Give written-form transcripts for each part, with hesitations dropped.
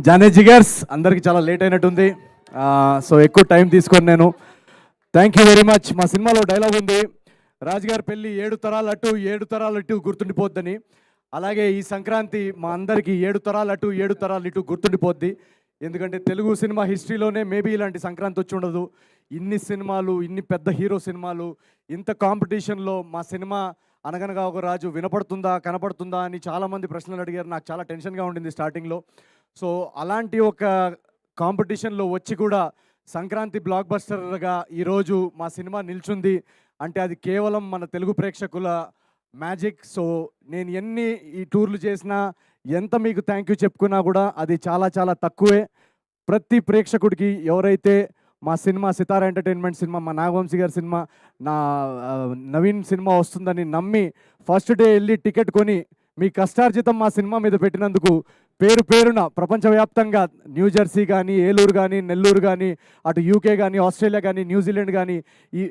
జానే జిగర్స్ అందరికి చాలా లేట్ అయినట్టుంది. సో ఎక్కువ టైం తీసుకొని నేను థ్యాంక్ యూ వెరీ మచ్. మా సినిమాలో డైలాగ్ ఉంది, రాజుగారి పెళ్ళి 7 తరాలు అటు 7 తరాలు ఇటు గుర్తుండిపోద్దని. అలాగే ఈ సంక్రాంతి మా అందరికీ 7 తరాలు అటు 7 తరాలు ఇటు గుర్తుండిపోద్ది. ఎందుకంటే తెలుగు సినిమా హిస్టరీలోనే మేబీ ఇలాంటి సంక్రాంతి వచ్చి ఉండదు. ఇన్ని సినిమాలు, ఇన్ని పెద్ద హీరో సినిమాలు, ఇంత కాంపిటీషన్లో మా సినిమా అనగనగా ఒక రాజు వినపడుతుందా కనపడుతుందా అని చాలామంది ప్రశ్నలు అడిగారు. నాకు చాలా టెన్షన్గా ఉండింది స్టార్టింగ్లో. సో అలాంటి ఒక కాంపిటీషన్లో వచ్చి కూడా సంక్రాంతి బ్లాక్ బస్టర్గా ఈరోజు మా సినిమా నిల్చుంది అంటే అది కేవలం మన తెలుగు ప్రేక్షకుల మ్యాజిక్. సో నేను ఎన్ని ఈ టూర్లు చేసినా, ఎంత మీకు థ్యాంక్ యూ చెప్పుకున్నా కూడా అది చాలా చాలా తక్కువే. ప్రతి ప్రేక్షకుడికి ఎవరైతే మా సినిమా సితారా ఎంటర్టైన్మెంట్ సినిమా, మా నాగవంశీ గారి సినిమా, నా నవీన్ సినిమా వస్తుందని నమ్మి ఫస్ట్ డే వెళ్ళి టికెట్ కొని మీ కష్టార్జితం మా సినిమా మీద పెట్టినందుకు పేరు పేరున ప్రపంచవ్యాప్తంగా న్యూజెర్సీ కానీ, ఏలూరు కానీ, నెల్లూరు కానీ, అటు యూకే కానీ, ఆస్ట్రేలియా కానీ, న్యూజిలాండ్ కానీ, ఈ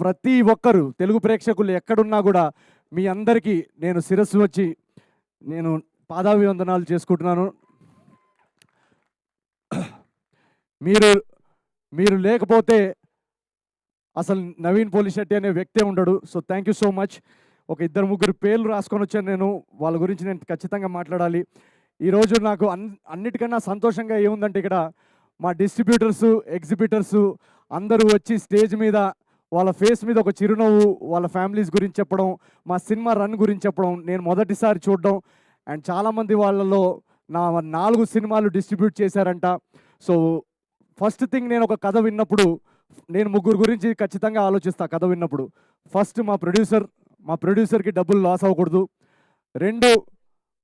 ప్రతి ఒక్కరు తెలుగు ప్రేక్షకులు ఎక్కడున్నా కూడా మీ అందరికీ నేను శిరస్సు వచ్చి నేను పాదాభివందనాలు చేసుకుంటున్నాను. మీరు లేకపోతే అసలు నవీన్ పోలిశెట్టి అనే వ్యక్తే ఉండడు. So thank you so much. ఒక 2-3 పేర్లు రాసుకొని వచ్చాను నేను, వాళ్ళ గురించి నేను ఖచ్చితంగా మాట్లాడాలి. ఈరోజు నాకు అన్నిటికన్నా సంతోషంగా ఏముందంటే ఇక్కడ మా డిస్ట్రిబ్యూటర్సు, ఎగ్జిబిటర్సు అందరూ వచ్చి స్టేజ్ మీద వాళ్ళ ఫేస్ మీద ఒక చిరునవ్వు, వాళ్ళ ఫ్యామిలీస్ గురించి చెప్పడం, మా సినిమా రన్ గురించి చెప్పడం నేను మొదటిసారి చూడడం. అండ్ చాలామంది వాళ్ళలో నా 4 సినిమాలు డిస్ట్రిబ్యూట్ చేశారంట. సో ఫస్ట్ థింగ్, నేను ఒక కథ విన్నప్పుడు నేను 3 గురించి ఖచ్చితంగా ఆలోచిస్తా. కథ విన్నప్పుడు ఫస్ట్ మా ప్రొడ్యూసర్కి డబ్బులు లాస్ అవ్వకూడదు. 2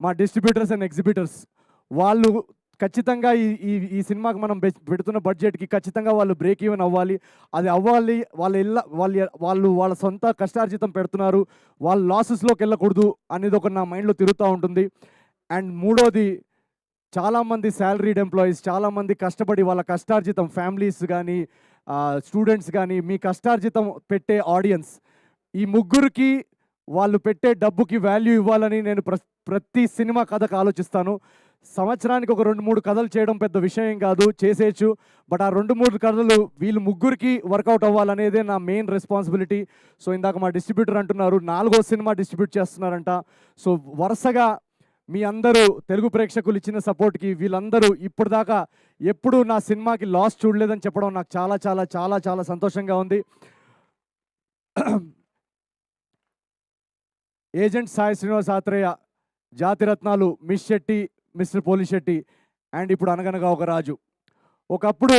మా డిస్ట్రిబ్యూటర్స్ అండ్ ఎగ్జిబిటర్స్, వాళ్ళు ఖచ్చితంగా ఈ సినిమాకి మనం పెడుతున్న బడ్జెట్కి ఖచ్చితంగా వాళ్ళు బ్రేక్ ఈవెన్ అవ్వాలి. అది అవ్వాలి. వాళ్ళు వాళ్ళ సొంత కష్టార్జితం పెడుతున్నారు, వాళ్ళు లాసెస్లోకి వెళ్ళకూడదు అనేది ఒక నా మైండ్లో తిరుగుతూ ఉంటుంది. అండ్ 3వది, చాలామంది శాలరీడ్ ఎంప్లాయీస్, చాలామంది కష్టపడి వాళ్ళ కష్టార్జితం, ఫ్యామిలీస్ కానీ, స్టూడెంట్స్ కానీ, మీ కష్టార్జితం పెట్టే ఆడియన్స్, ఈ 3కి వాళ్ళు పెట్టే డబ్బుకి వాల్యూ ఇవ్వాలని నేను ప్రతి సినిమా కథకు ఆలోచిస్తాను. సంవత్సరానికి ఒక 2-3 కథలు చేయడం పెద్ద విషయం కాదు, చేసేయచ్చు. బట్ ఆ 2-3 కథలు వీళ్ళు 3కి వర్కౌట్ అవ్వాలనేదే నా మెయిన్ రెస్పాన్సిబిలిటీ. సో ఇందాక మా డిస్ట్రిబ్యూటర్ అంటున్నారు 4వ సినిమా డిస్ట్రిబ్యూట్ చేస్తున్నారంట. సో వరుసగా మీ అందరూ తెలుగు ప్రేక్షకులు ఇచ్చిన సపోర్ట్కి వీళ్ళందరూ ఇప్పటిదాకా ఎప్పుడూ నా సినిమాకి లాస్ చూడలేదని చెప్పడం నాకు చాలా చాలా చాలా చాలా సంతోషంగా ఉంది. Agent Sai Srinivas Athreya, Jathiratnalu, miss Shetty, mister Polishetty, and ఇప్పుడు అనగనగా ఒక రాజు. ఒకప్పుడు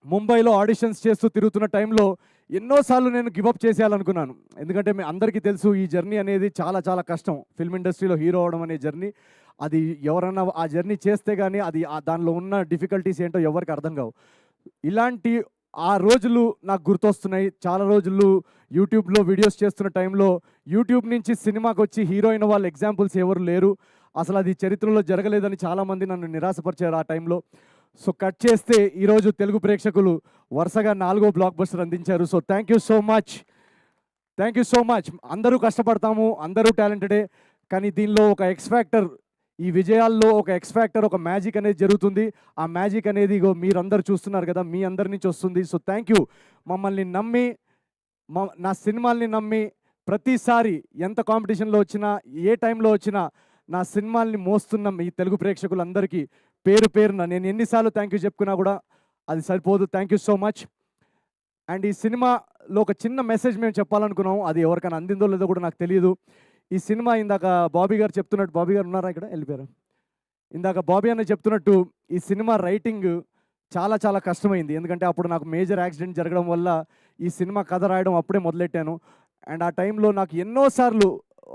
ముంబైలో ఆడిషన్స్ చేస్తూ తిరుగుతున్న టైంలో ఎన్నోసార్లు నేను గివప్ చేసేయాలనుకున్నాను. ఎందుకంటే మీ అందరికీ తెలుసు ఈ జర్నీ అనేది చాలా చాలా కష్టం. ఫిల్మ్ ఇండస్ట్రీలో హీరో అవడం అనే జర్నీ, అది ఎవరన్నా ఆ జర్నీ చేస్తే కానీ అది దానిలో ఉన్న డిఫికల్టీస్ ఏంటో ఎవరికి అర్థం కావు. ఇలాంటి ఆ రోజులు నాకు గుర్తొస్తున్నాయి. చాలా రోజులు యూట్యూబ్లో వీడియోస్ చేస్తున్న టైంలో యూట్యూబ్ నుంచి సినిమాకి వచ్చి హీరో అయిన వాళ్ళ ఎగ్జాంపుల్స్ ఎవరు లేరు. అసలు అది చరిత్రలో జరగలేదని చాలామంది నన్ను నిరాశపరిచారు ఆ టైంలో. సో కట్ చేస్తే ఈరోజు తెలుగు ప్రేక్షకులు వరుసగా 4వ బ్లాక్ బస్టర్ అందించారు. So thank you so much. అందరూ కష్టపడతాము, అందరూ టాలెంటెడే, కానీ దీనిలో ఒక ఎక్స్ ఫ్యాక్టర్, ఈ విజయాల్లో ఒక ఎక్స్ ఫ్యాక్టర్, ఒక మ్యాజిక్ అనేది జరుగుతుంది. ఆ మ్యాజిక్ అనేది మీరందరూ చూస్తున్నారు కదా, మీ అందరి నుంచి వస్తుంది. So thank you. మమ్మల్ని నమ్మి, నా సినిమాల్ని నమ్మి ప్రతిసారి ఎంత కాంపిటీషన్లో వచ్చినా, ఏ టైంలో వచ్చినా నా సినిమాల్ని మోస్తున్న మీ తెలుగు ప్రేక్షకులందరికీ పేరు పేరున నేను ఎన్నిసార్లు థ్యాంక్ యూ చెప్పుకున్నా కూడా అది సరిపోదు. Thank you so much. And ఈ సినిమాలో ఒక చిన్న మెసేజ్ మేము చెప్పాలనుకున్నాము, అది ఎవరికైనా అందిందో లేదో కూడా నాకు తెలియదు. ఈ సినిమా ఇందాక బాబీ గారు చెప్తున్నట్టు, బాబీ గారు ఉన్నారా ఇక్కడ? వెళ్ళిపోయారు. ఇందాక బాబీ అన్న చెప్తున్నట్టు ఈ సినిమా రైటింగ్ చాలా చాలా కష్టమైంది. ఎందుకంటే అప్పుడు నాకు మేజర్ యాక్సిడెంట్ జరగడం వల్ల ఈ సినిమా కథ రాయడం అప్పుడే మొదలెట్టాను. అండ్ ఆ టైంలో నాకు ఎన్నోసార్లు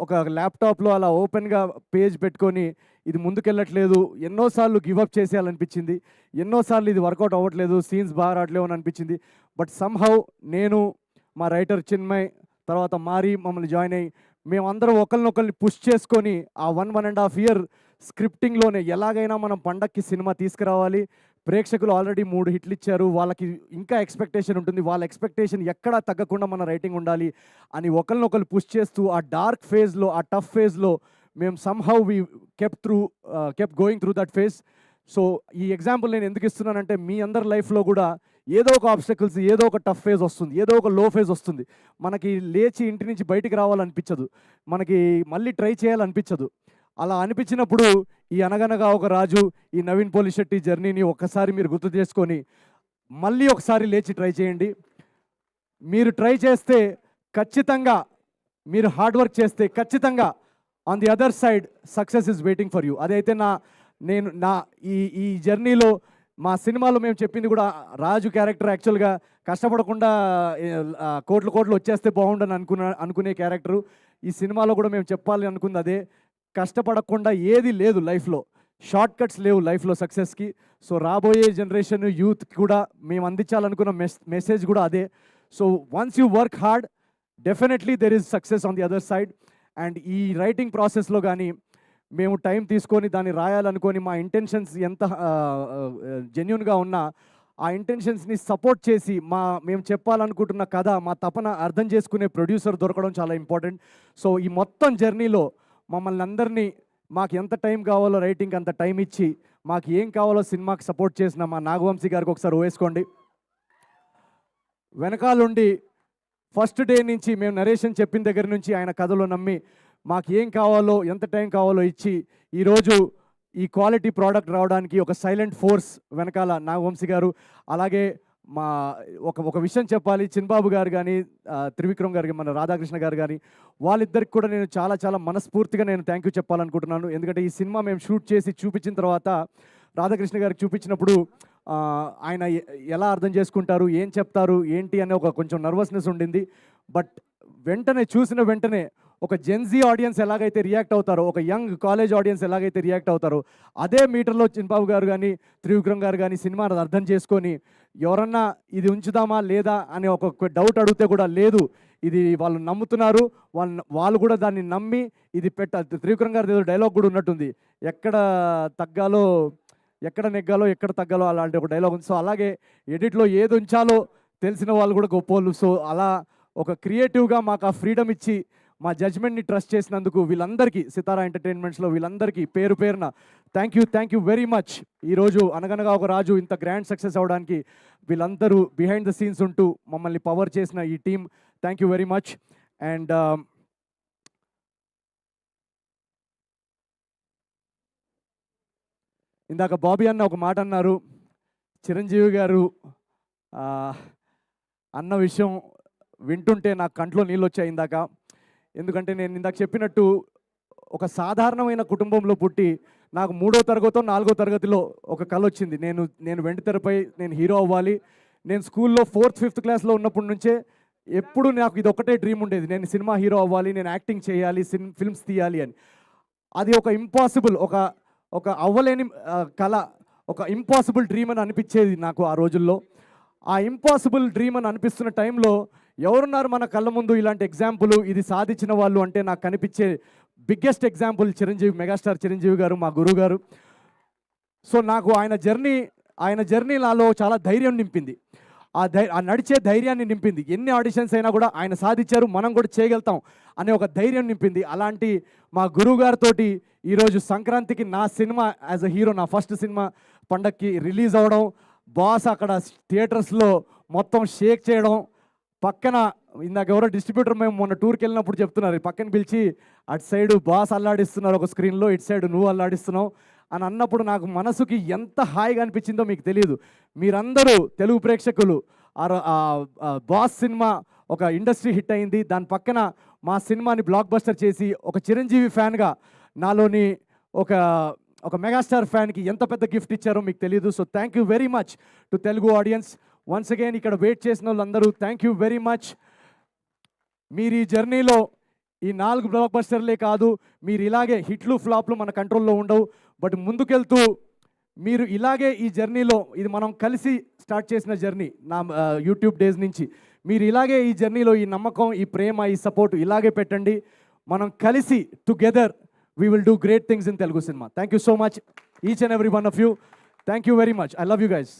ఒక ల్యాప్టాప్లో అలా ఓపెన్గా పేజ్ పెట్టుకొని ఇది ముందుకెళ్ళట్లేదు, ఎన్నోసార్లు గివప్ చేసేయాలనిపించింది, ఎన్నోసార్లు ఇది వర్కౌట్ అవ్వట్లేదు, సీన్స్ బాగా రావట్లేవు అని అనిపించింది. బట్ సమ్హౌ నేను, మా రైటర్ చిన్మయ్, తర్వాత మారి మమ్మల్ని జాయిన్ అయ్యి మేమందరం ఒకరినొకరిని పుష్ చేసుకొని ఆ 1.5 ఇయర్ స్క్రిప్టింగ్లోనే ఎలాగైనా మనం పండక్కి సినిమా తీసుకురావాలి. ప్రేక్షకులు ఆల్రెడీ 3 హిట్లు ఇచ్చారు, వాళ్ళకి ఇంకా ఎక్స్పెక్టేషన్ ఉంటుంది, వాళ్ళ ఎక్స్పెక్టేషన్ ఎక్కడా తగ్గకుండా మన రైటింగ్ ఉండాలి అని ఒకరినొకరు పుష్ చేస్తూ ఆ డార్క్ ఫేజ్లో, ఆ టఫ్ ఫేజ్లో మేము somehow we kept going through that phase. So ఈ ఎగ్జాంపుల్ నేను ఎందుకు ఇస్తున్నానంటే మీ అందరి లైఫ్లో కూడా ఏదో ఒక ఆబ్స్టకల్స్, ఏదో ఒక టఫ్ ఫేజ్ వస్తుంది, ఏదో ఒక లో ఫేజ్ వస్తుంది. మనకి లేచి ఇంటి నుంచి బయటికి రావాలనిపించదు, మనకి మళ్ళీ ట్రై చేయాలనిపించదు. అలా అనిపించినప్పుడు ఈ అనగనగా ఒక రాజు, ఈ నవీన్ పోలిశెట్టి జర్నీని ఒక్కసారి మీరు గుర్తు చేసుకొని మళ్ళీ ఒకసారి లేచి ట్రై చేయండి. మీరు ట్రై చేస్తే ఖచ్చితంగా, మీరు హార్డ్ వర్క్ చేస్తే ఖచ్చితంగా on the other side success is waiting for you. అదైతే నేను ఈ జర్నీలో మా సినిమాలో మేము చెప్పింది కూడా, రాజు క్యారెక్టర్ యాక్చువల్గా కష్టపడకుండా కోట్లు వచ్చేస్తే బాగుండని అనుకునే క్యారెక్టరు. ఈ సినిమాలో కూడా మేము చెప్పాలి అనుకుంది అదే. కష్టపడకుండా ఏది లేదు లైఫ్లో, షార్ట్ కట్స్ లేవు లైఫ్లో సక్సెస్కి. సో రాబోయే జనరేషన్ యూత్కి కూడా మేము అందించాలనుకున్న మెసేజ్ కూడా అదే. So once you work hard, definitely there is success on the other side. And ఈ రైటింగ్ ప్రాసెస్లో కానీ మేము టైం తీసుకొని దాన్ని రాయాలనుకొని మా ఇంటెన్షన్స్ ఎంత జెన్యున్గా ఉన్నా ఆ ఇంటెన్షన్స్ని సపోర్ట్ చేసి మేము చెప్పాలనుకుంటున్న కథ, మా తపన అర్థం చేసుకునే ప్రొడ్యూసర్ దొరకడం చాలా ఇంపార్టెంట్. సో ఈ మొత్తం జర్నీలో మమ్మల్ని అందరినీ మాకు ఎంత టైం కావాలో రైటింగ్కి అంత టైం ఇచ్చి, మాకు ఏం కావాలో సినిమాకి సపోర్ట్ చేసిన మా నాగవంశీ గారికి ఒకసారి వేసుకోండి. వెనకాలండి ఫస్ట్ డే నుంచి మేము నరేషన్ చెప్పిన దగ్గర నుంచి ఆయన కథలో నమ్మి మాకు ఏం కావాలో, ఎంత టైం కావాలో ఇచ్చి ఈరోజు ఈ క్వాలిటీ ప్రోడక్ట్ రావడానికి ఒక సైలెంట్ ఫోర్స్ వెనకాల నాగవంశీ గారు. అలాగే ఒక విషయం చెప్పాలి, చిన్బాబు గారు కానీ, త్రివిక్రమ్ గారికి, మన రాధాకృష్ణ గారు కానీ, వాళ్ళిద్దరికి కూడా నేను చాలా మనస్ఫూర్తిగా నేను థ్యాంక్ యూ చెప్పాలనుకుంటున్నాను. ఎందుకంటే ఈ సినిమా మేము షూట్ చేసి చూపించిన తర్వాత రాధాకృష్ణ గారికి చూపించినప్పుడు ఆయన ఎలా అర్థం చేసుకుంటారు, ఏం చెప్తారు, ఏంటి అనే కొంచెం నర్వస్నెస్ ఉండింది. బట్ చూసిన వెంటనే ఒక జెన్జీ ఆడియన్స్ ఎలాగైతే రియాక్ట్ అవుతారో, ఒక యంగ్ కాలేజ్ ఆడియన్స్ ఎలాగైతే రియాక్ట్ అవుతారో, అదే మీటర్లో చిన్బాబు గారు కానీ, త్రివిక్రమ్ గారు కానీ సినిమాని అర్థం చేసుకొని ఎవరన్నా ఇది ఉంచుదామా లేదా అనే ఒక డౌట్ అడిగితే కూడా లేదు, ఇది వాళ్ళు నమ్ముతున్నారు, వాళ్ళు కూడా దాన్ని నమ్మి ఇది త్రివిక్రమ్ గారి డైలాగ్ కూడా ఉన్నట్టుంది, ఎక్కడ తగ్గాలో, ఎక్కడ నెగ్గాలో, ఎక్కడ తగ్గాలో, అలాంటి ఒక డైలాగ్ ఉంది. సో అలాగే ఎడిట్లో ఏది ఉంచాలో తెలిసిన వాళ్ళు కూడా గొప్పోళ్ళు. సో అలా ఒక క్రియేటివ్గా మాకు ఆ ఫ్రీడమ్ ఇచ్చి మా జడ్జ్మెంట్ని ట్రస్ట్ చేసినందుకు వీళ్ళందరికీ, సితారా ఎంటర్టైన్మెంట్స్లో వీళ్ళందరికీ పేరు పేరున థ్యాంక్ యూ వెరీ మచ్. ఈరోజు అనగనగా ఒక రాజు ఇంత గ్రాండ్ సక్సెస్ అవ్వడానికి వీళ్ళందరూ బిహైండ్ ద సీన్స్ ఉంటూ మమ్మల్ని పవర్ చేసిన ఈ team, thank you very much. And ఇందాక బాబీ అన్న ఒక మాట అన్నారు, చిరంజీవి గారు అన్న విషయం వింటుంటే నాకు కంట్లో నీళ్ళు వచ్చాయి ఇందాక. ఎందుకంటే నేను ఇందాక చెప్పినట్టు ఒక సాధారణమైన కుటుంబంలో పుట్టి నాకు 3వ తరగతో 4వ తరగతిలో ఒక కళ వచ్చింది, నేను వెండితెరపై నేను హీరో అవ్వాలి. నేను స్కూల్లో 4th 5th క్లాస్లో ఉన్నప్పటి నుంచే ఎప్పుడు నాకు ఇది ఒకటే డ్రీమ్ ఉండేది, నేను సినిమా హీరో అవ్వాలి, నేను యాక్టింగ్ చేయాలి, ఫిల్మ్స్ తీయాలి అని. అది ఒక ఇంపాసిబుల్, ఒక అవ్వలేని కళ, ఒక ఇంపాసిబుల్ డ్రీమ్ అని అనిపించేది నాకు ఆ రోజుల్లో. ఆ ఇంపాసిబుల్ డ్రీమ్ అని అనిపిస్తున్న టైంలో ఎవరున్నారు మన కళ్ళ ముందు ఇలాంటి ఎగ్జాంపుల్, ఇది సాధించిన వాళ్ళు అంటే నాకు కనిపించే biggest example Chiranjeevi, megastar Chiranjeevi గారు, మా గురువు గారు. సో నాకు ఆయన జర్నీ నాలో చాలా ధైర్యం నింపింది, ఆ నడిచే ధైర్యాన్ని నింపింది. ఎన్ని ఆడిషన్స్ అయినా కూడా ఆయన సాధించారు, మనం కూడా చేయగలుగుతాం అనే ఒక ధైర్యం నింపింది. అలాంటి మా గురువు గారితో ఈరోజు సంక్రాంతికి నా సినిమా యాజ్ అ హీరో, నా ఫస్ట్ సినిమా పండక్కి రిలీజ్ అవ్వడం, బాస్ అక్కడ థియేటర్స్లో మొత్తం షేక్ చేయడం, పక్కన ఇందాక ఎవరో డిస్ట్రిబ్యూటర్ మేము మొన్న టూర్కి వెళ్ళినప్పుడు చెప్తున్నారు, పక్కన పిలిచి అటు సైడు బాస్ అల్లాడిస్తున్నారు ఒక స్క్రీన్లో, ఇటు సైడ్ నువ్వు అల్లాడిస్తున్నావు అని అన్నప్పుడు నాకు మనసుకి ఎంత హాయిగా అనిపించిందో మీకు తెలియదు. మీరందరూ తెలుగు ప్రేక్షకులు, బాస్ సినిమా ఒక ఇండస్ట్రీ హిట్ అయింది, దాని పక్కన మా సినిమాని బ్లాక్ బస్టర్ చేసి ఒక చిరంజీవి ఫ్యాన్గా నాలోని ఒక మెగాస్టార్ ఫ్యాన్కి ఎంత పెద్ద గిఫ్ట్ ఇచ్చారో మీకు తెలియదు. So thank you very much to Telugu audience. Once again ఇక్కడ వెయిట్ చేసిన వాళ్ళందరూ థ్యాంక్ యూ వెరీ మచ్. మీరు ఈ జర్నీలో ఈ 4 బ్లాక్ బస్టర్లే కాదు, మీరు ఇలాగే హిట్లు ఫ్లాప్లు మన కంట్రోల్లో ఉండవు, బట్ ముందుకెళ్తూ మీరు ఇలాగే ఈ జర్నీలో, ఇది మనం కలిసి స్టార్ట్ చేసిన జర్నీ నా యూట్యూబ్ డేస్ నుంచి, మీరు ఇలాగే ఈ జర్నీలో ఈ నమ్మకం, ఈ ప్రేమ, ఈ సపోర్ట్ ఇలాగే పెట్టండి. మనం కలిసి together we will do great things in Telugu cinema. Thank you so much, each and every one of you. Thank you very much. I love you guys.